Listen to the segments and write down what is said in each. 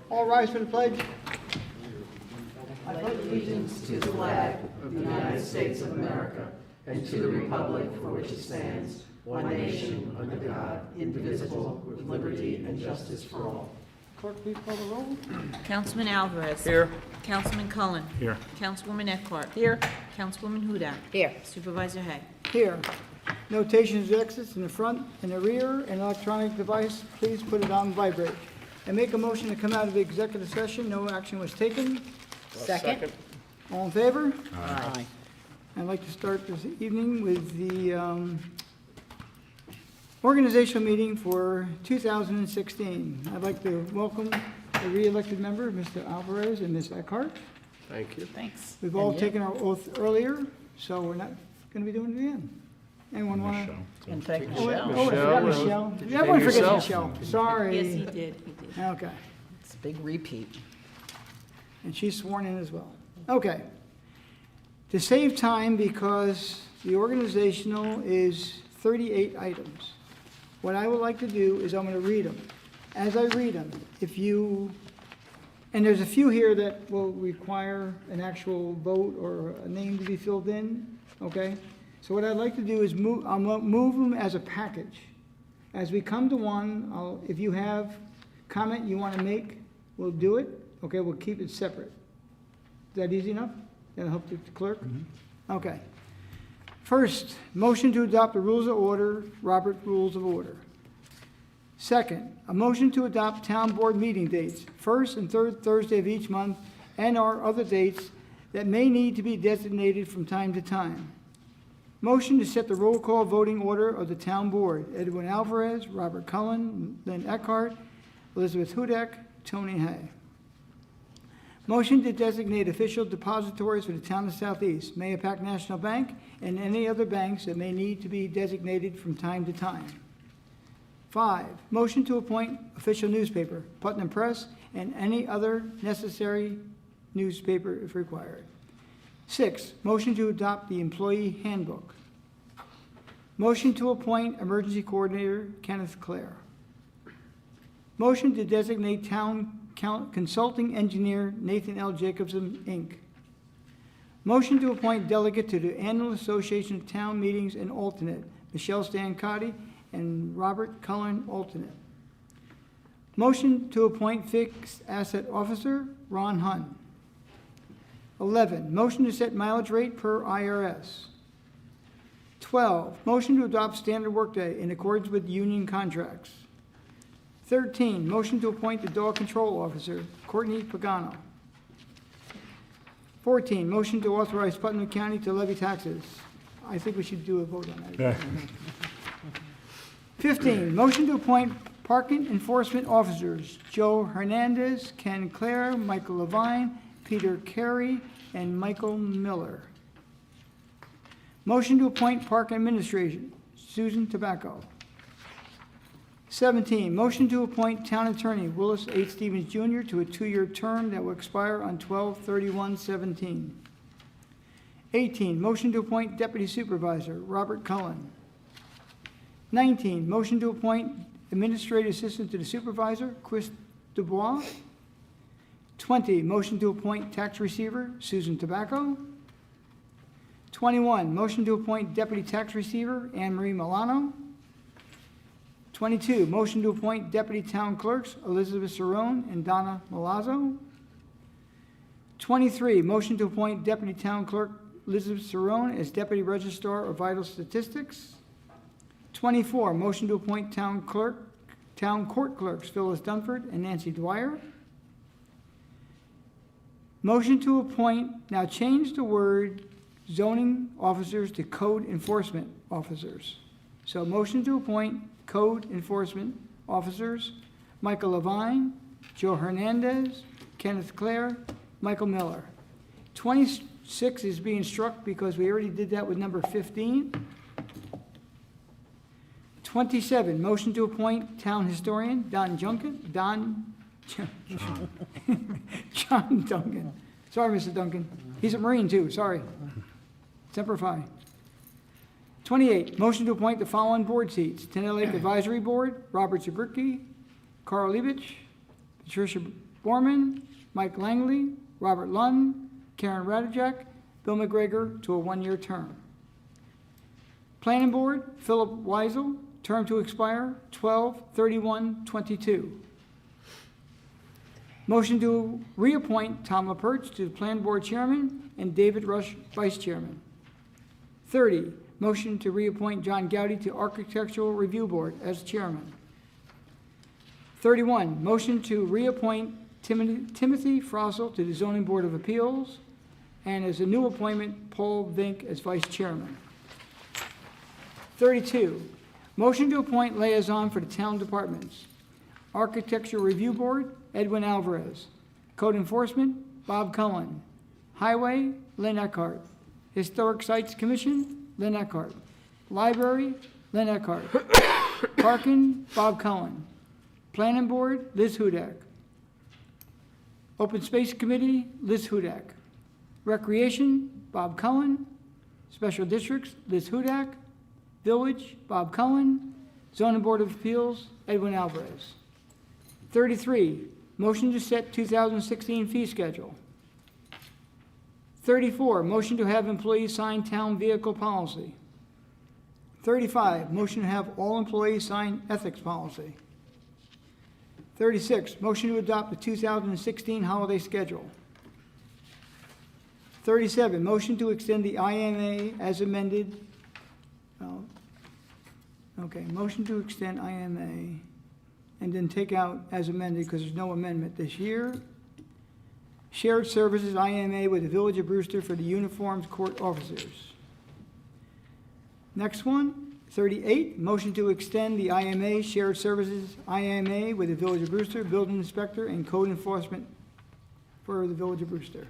All rise for the pledge. I pledge allegiance to the flag of the United States of America and to the republic for which it stands, one nation, under God, indivisible, with liberty and justice for all. Clerk, please call the roll. Councilman Alvarez. Here. Councilman Cullen. Here. Councilwoman Eckhart. Here. Councilwoman Hudak. Here. Supervisor Hay. Here. Notations of exits in the front and the rear. An electronic device, please put it on vibrate. And make a motion to come out of the executive session. No action was taken. Second. All in favor? Aye. I'd like to start this evening with the organizational meeting for 2016. I'd like to welcome the re-elected member, Mr. Alvarez and Ms. Eckhart. Thank you. Thanks. We've all And taken our oath earlier, so we're not going to be doing it again. Anyone want to? And thank Oh, Michelle. I forgot Michelle. Did you Everyone name forgets yourself? Michelle. Sorry. Yes, he did. He did. Okay. It's a big repeat. And she's sworn in as well. Okay. To save time, because the organizational is 38 items, what I would like to do is I'm going to read them. As I read them, if you, and there's a few here that will require an actual vote or a name to be filled in, okay? So what I'd like to do is I'll move them as a package. As we come to one, if you have comment you want to make, we'll do it. Okay, we'll keep it separate. Is that easy enough? That'll help the clerk? Okay. First, motion to adopt the rules of order, Robert Rules of Order. Second, a motion to adopt town board meeting dates, first and third Thursday of each month, and/or other dates that may need to be designated from time to time. Motion to set the roll call voting order of the town board, Edwin Alvarez, Robert Cullen, Lynn Eckhart, Elizabeth Hudak, Tony Hay. Motion to designate official depositories for the town of Southeast, Mayapack National Bank, and any other banks that may need to be designated from time to time. 5, motion to appoint official newspaper, Putnam Press, and any other necessary newspaper if required. 6, motion to adopt the employee handbook. Motion to appoint emergency coordinator, Kenneth Clare. Motion to designate town consulting engineer, Nathan L. Jacobson, Inc. Motion to appoint delegate to the Annual Association of Town Meetings and alternate, Michelle Stancotti and Robert Cullen, alternate. Motion to appoint fixed asset officer, Ron Hunn. 11, motion to set mileage rate per IRS. 12, motion to adopt standard workday in accordance with union contracts. 13, motion to appoint the dog control officer, Courtney Pagano. 14, motion to authorize Putnam County to levy taxes. I think we should do a vote on that. 15, motion to appoint parking enforcement officers, Joe Hernandez, Ken Clare, Michael Levine, Peter Carey, and Michael Miller. Motion to appoint park administration, Susan Tobacco. 17, motion to appoint town attorney Willis H. Stevens Jr. to a 2-year term that will expire on 12/31/17. 18, motion to appoint deputy supervisor Robert Cullen. 19, motion to appoint administrative assistant to the supervisor Chris Dubois. 20, motion to appoint tax receiver Susan Tobacco. 21, motion to appoint deputy tax receiver Anne Marie Milano. 22, motion to appoint deputy town clerks Elizabeth Cerrone and Donna Malazzo. 23, motion to appoint deputy town clerk Elizabeth Cerrone as deputy registrar of vital statistics. 24, motion to appoint town court clerks Phyllis Dunford and Nancy Dwyer. Motion to appoint, now change the word zoning officers to code enforcement officers. So motion to appoint code enforcement officers, Michael Levine, Joe Hernandez, Kenneth Clare, Michael Miller. 26 is being struck because we already did that with number 15. 27, motion to appoint town historian John Duncan. Sorry, Mr. Duncan. He's a Marine too, sorry. Semper Fi. 28, motion to appoint the following board seats: Tenant Lake Advisory Board, Robert Zabricki, Carl Liebich, Patricia Borman, Mike Langley, Robert Lund, Karen Radajak, Bill McGregor to a one-year term. Planning Board, Philip Weisel, term to expire 12/31/22. Motion to reappoint Tom LaPerch to the Planning Board Chairman and David Rush Vice Chairman. 30, motion to reappoint John Gowdy to Architectural Review Board as Chairman. 31, motion to reappoint Timothy Frossel to the Zoning Board of Appeals, and as a new appointment, Paul Vink as Vice Chairman. 32, motion to appoint liaison for the town departments. Architecture Review Board, Edwin Alvarez. Code Enforcement, Bob Cullen. Highway, Lynn Eckhart. Historic Sites Commission, Lynn Eckhart. Library, Lynn Eckhart. Parking, Bob Cullen. Planning Board, Liz Hudak. Open Space Committee, Liz Hudak. Recreation, Bob Cullen. Special Districts, Liz Hudak. Village, Bob Cullen. Zoning Board of Appeals, Edwin Alvarez. 33, motion to set 2016 fee schedule. 34, motion to have employees sign town vehicle policy. 35, motion to have all employees sign ethics policy. 36, motion to adopt the 2016 holiday schedule. 37, motion to extend the IMA as amended. Motion to extend IMA and then take out as amended because there's no amendment this year. Shared services IMA with the Village of Brewster for the uniformed court officers. Next one, 38, motion to extend the IMA, shared services IMA with the Village of Brewster, building inspector and code enforcement for the Village of Brewster.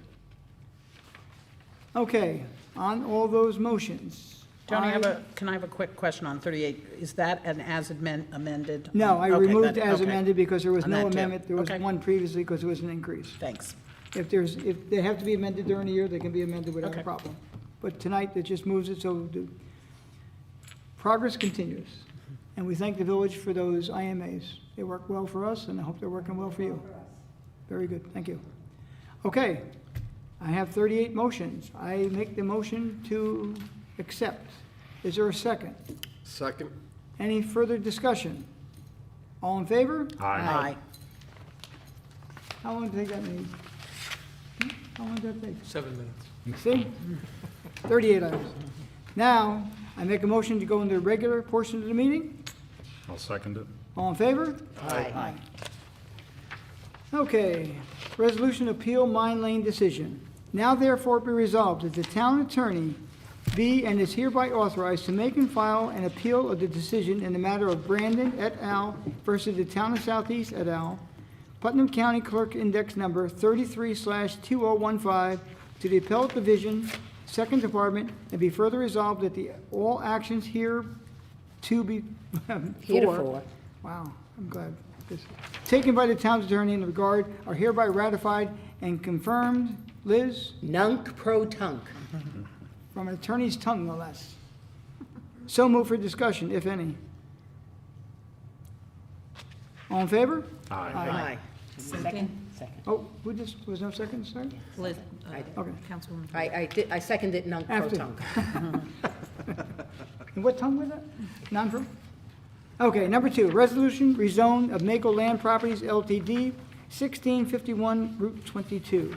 Okay, on all those motions. Tony, can I have a quick question on 38? Is that an as amended? No, I Okay, removed that- as okay. amended because there was On no that too. amendment. There was Okay. one previously because there was an increase. Thanks. If they have to be amended during the year, they can be amended without a Okay. problem. But tonight, it just moves it so the progress continues. And we thank the village for those IMAs. They work well for us, and I hope they're working well for you. Very good, thank you. Okay, I have 38 motions. I make the motion to accept. Is there a second? Second. Any further discussion? All in favor? Aye. How long did that take? How long did that take? 7 minutes. See? 38 items. Now, I make a motion to go into the regular portion of the meeting. I'll second it. All in favor? Aye. Okay, resolution appeal Mine Lane decision. Now therefore be resolved that the town attorney be and is hereby authorized to make and file an appeal of the decision in the matter of Brandon et al. Versus the town of Southeast et al., Putnam County Clerk Index Number 33/2015 to the Appellate Division, Second Department, and be further resolved that all actions here to be Heretofore. Wow, I'm glad. Taken by the town's attorney in regard are hereby ratified and confirmed. Liz, Nunc pro tunc. from an attorney's tongue, no less. So move for discussion, if any. All in favor? Aye. Second. Oh, was no second, sorry? Liz, Okay. Councilwoman. I seconded nunc pro After. tunc. And what tongue was that? Non-pro? Okay, number 2, resolution rezone of Mako Land Properties LTD, 1651 Route 22.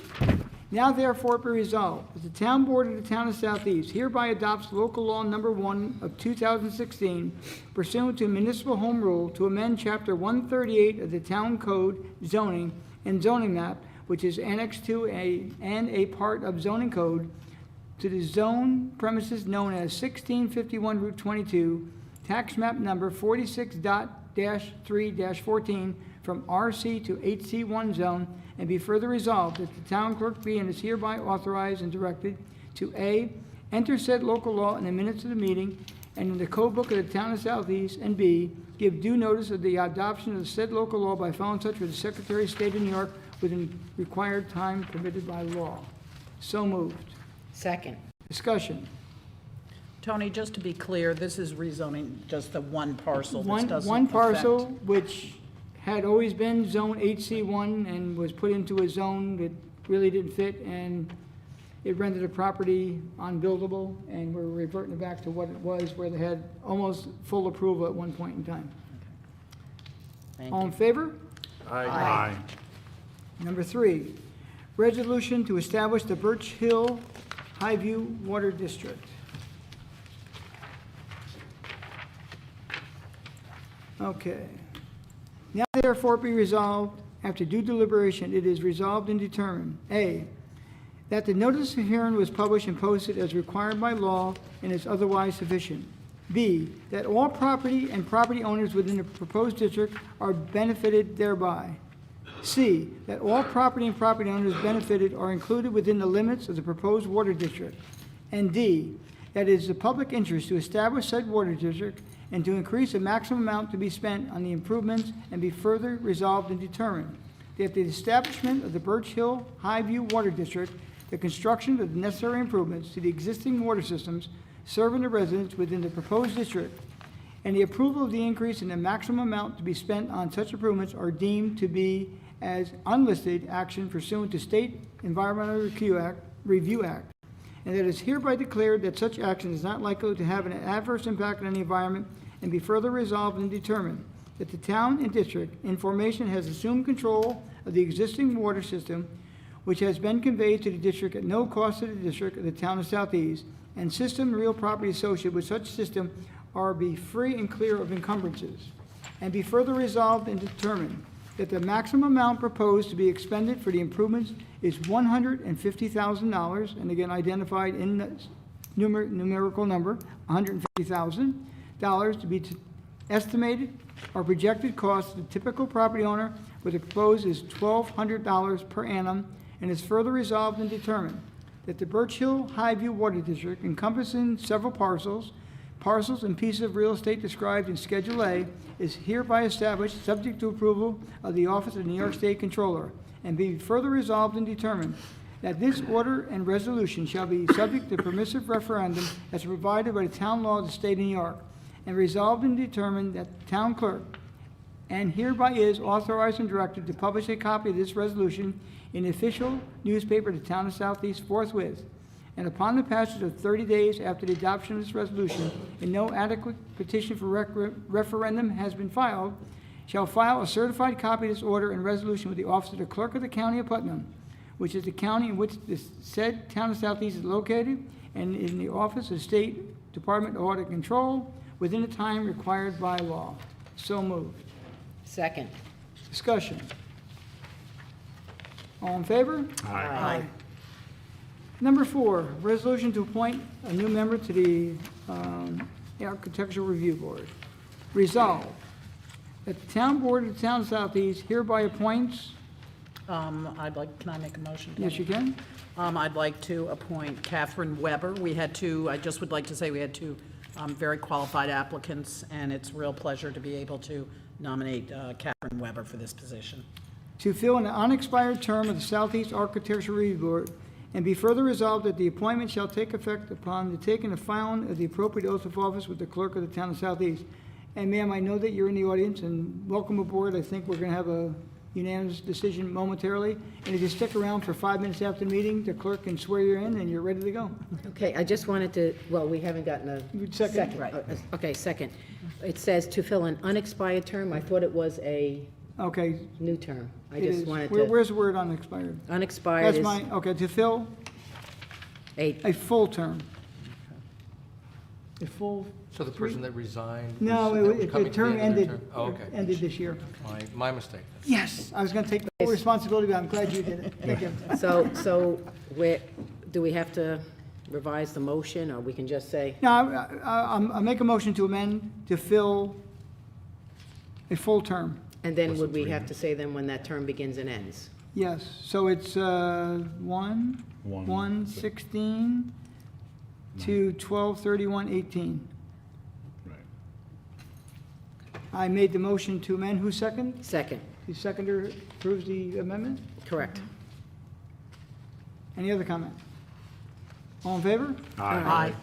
Now therefore be resolved, that the town board of the town of Southeast hereby adopts local law number 1 of 2016 pursuant to municipal home rule to amend chapter 138 of the town code zoning and zoning map, which is annexed to a part of zoning code, to the zone premises known as 1651 Route 22, tax map number 46.3-14 from RC to HC1 zone, and be further resolved that the town clerk be and is hereby authorized and directed to A, enter said local law in the minutes of the meeting and in the code book of the town of Southeast, and B, give due notice of the adoption of the said local law by filing such with the Secretary of State of New York within required time permitted by law. So moved. Second. Discussion. Tony, just to be clear, this is rezoning just the one parcel. This doesn't One affect- parcel which had always been Zone HC1 and was put into a zone that really didn't fit, and it rendered the property unbuildable, and we're reverting it back to what it was, where they had almost full approval at one point in time. Thank All in you. favor? Aye. Number 3, resolution to establish the Birch Hill Highview Water District. Okay. Now therefore be resolved, after due deliberation, it is resolved and determined, A, that the notice of hearing was published and posted as required by law and is otherwise sufficient. B, that all property and property owners within the proposed district are benefited thereby. C, that all property and property owners benefited are included within the limits of the proposed water district. And D, that it is the public interest to establish said water district and to increase the maximum amount to be spent on the improvements, and be further resolved and determined that the establishment of the Birch Hill Highview Water District, the construction of the necessary improvements to the existing water systems serving the residents within the proposed district, and the approval of the increase in the maximum amount to be spent on such improvements are deemed to be as unlisted action pursuant to State Environmental Review Act, and that it is hereby declared that such action is not likely to have an adverse impact on the environment, and be further resolved and determined that the town and district in formation has assumed control of the existing water system, which has been conveyed to the district at no cost to the district of the town of Southeast, and system and real property associated with such system are be free and clear of encumbrances. And be further resolved and determined that the maximum amount proposed to be expended for the improvements is $150,000, and again identified in the numerical number, $150,000 to be estimated or projected cost of the typical property owner, where the proposed is $1,200 per annum, and is further resolved and determined that the Birch Hill Highview Water District, encompassing several parcels and pieces of real estate described in Schedule A, is hereby established, subject to approval of the Office of the New York State Controller, and be further resolved and determined that this order and resolution shall be subject to permissive referendum as provided by the town law of the state of New York, and resolved and determined that the town clerk and hereby is authorized and directed to publish a copy of this resolution in the official newspaper of the town of Southeast forthwith, and upon the passage of 30 days after the adoption of this resolution, and no adequate petition for referendum has been filed, shall file a certified copy of this order and resolution with the office of the clerk of the county of Putnam, which is the county in which the said town of Southeast is located, and in the office of the State Department of Audit Control, within the time required by law. So moved. Second. Discussion. All in favor? Aye. Number 4, resolution to appoint a new member to the Architectural Review Board. Resolved that the town board of the town of Southeast hereby appoints, Can I make a motion? yes, you can? I'd like to appoint Catherine Weber. I just would like to say we had two very qualified applicants, and it's a real pleasure to be able to nominate Catherine Weber for this position. To fill an unexpired term of the Southeast Architectural Review Board, and be further resolved that the appointment shall take effect upon the taking of filing of the appropriate oath of office with the clerk of the town of Southeast. And ma'am, I know that you're in the audience, and welcome aboard. I think we're going to have a unanimous decision momentarily. And if you stick around for 5 minutes after the meeting, the clerk can swear you in, and you're ready to go. Okay, I just wanted to, well, we haven't gotten a Second. second. Right. Okay, second. It says to fill an unexpired term. I thought it was a Okay. new term. I it just is. wanted Where- to, Where's the word unexpired? unexpired That's is my, okay, to fill a, a full term. A full, So the person that resigned? no, was- that was the coming to term end of their ended, term? Oh, okay. ended this year. My mistake. Yes, I was going to take the full responsibility, but I'm glad you did it. Thank you. so where, do we have to revise the motion, or we can just say, Now, I'll make a motion to amend to fill a full term. and then would we have to say then when that term begins and ends? Yes, so it's 1/16 to 12/31/18. Right. I made the motion to amend. Who second? Second, The seconder approves the amendment? correct. Any other comment? All in favor? Aye.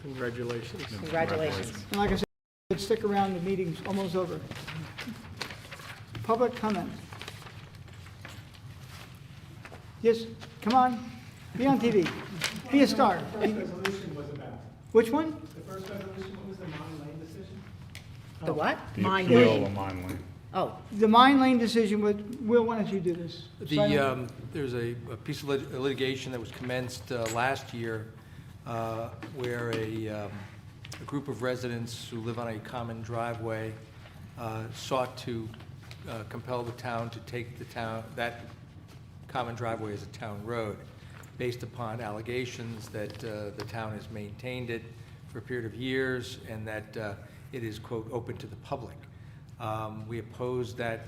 Congratulations. Congratulations. And like I said, stick around, the meeting's almost over. public comment. Yes, come on, be on TV, be a star. Resolution was about. Which one? The first resolution, what was the Mon Lane decision? The what? The Mine appeal Lane. of Mine Lane. Oh, The Mine Lane decision, Will, why don't you do this? There's a piece of litigation that was commenced last year where a group of residents who live on a common driveway sought to compel the town to take that common driveway as a town road, based upon allegations that the town has maintained it for a period of years and that it is, quote, open to the public. We opposed that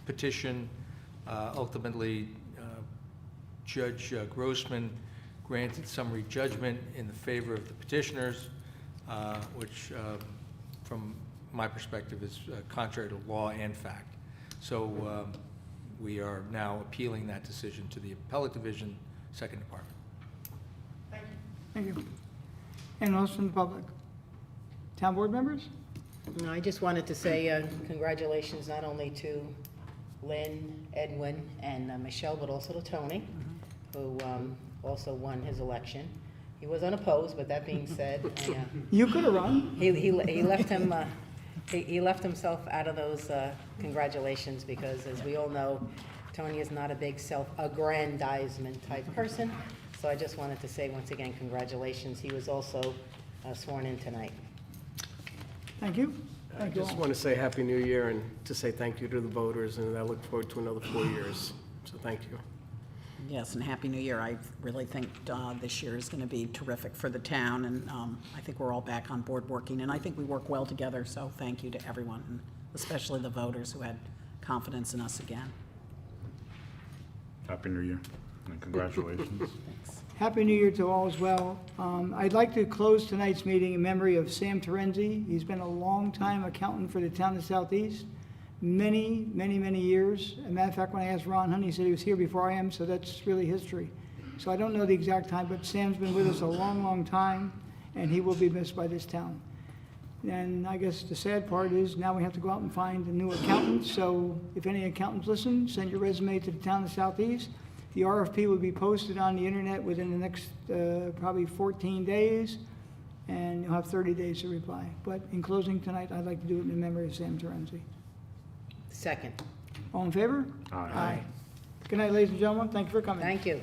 petition. Ultimately, Judge Grossman granted summary judgment in the favor of the petitioners, which, from my perspective, is contrary to law and fact. So we are now appealing that decision to the Appellate Division, Second Department. Thank you. Anyone else from the public? Town board members? no, I just wanted to say congratulations not only to Lynn, Edwin, and Michelle, but also to Tony, who also won his election. He was unopposed, but that being said, You could have run. he left him, he left himself out of those congratulations because, as we all know, Tony is not a big self-aggrandizement type person. So I just wanted to say once again, congratulations. He was also sworn in tonight. Thank you. I Thank you just all. want to say Happy New Year and to say thank you to the voters, and I look forward to another 4 years. So thank you. Yes, and Happy New Year. I really think this year is going to be terrific for the town, and I think we're all back on board working, and I think we work well together, so thank you to everyone, and especially the voters who had confidence in us again. Happy New Year, and congratulations. Thanks. Happy New Year to all as well. I'd like to close tonight's meeting in memory of Sam Terenzi. He's been a long-time accountant for the town of Southeast, many, many, many years. As a matter of fact, when I asked Ron Hunt, he said he was here before I am, so that's really history. So I don't know the exact time, but Sam's been with us a long, long time, and he will be missed by this town. And I guess the sad part is now we have to go out and find a new accountant. So if any accountants listen, send your resume to the town of Southeast. The RFP will be posted on the internet within the next probably 14 days, and you'll have 30 days to reply. But in closing tonight, I'd like to do it in memory of Sam Terenzi. Second. All in favor? Aye. Good night, ladies and gentlemen. Thank you for coming. Thank you.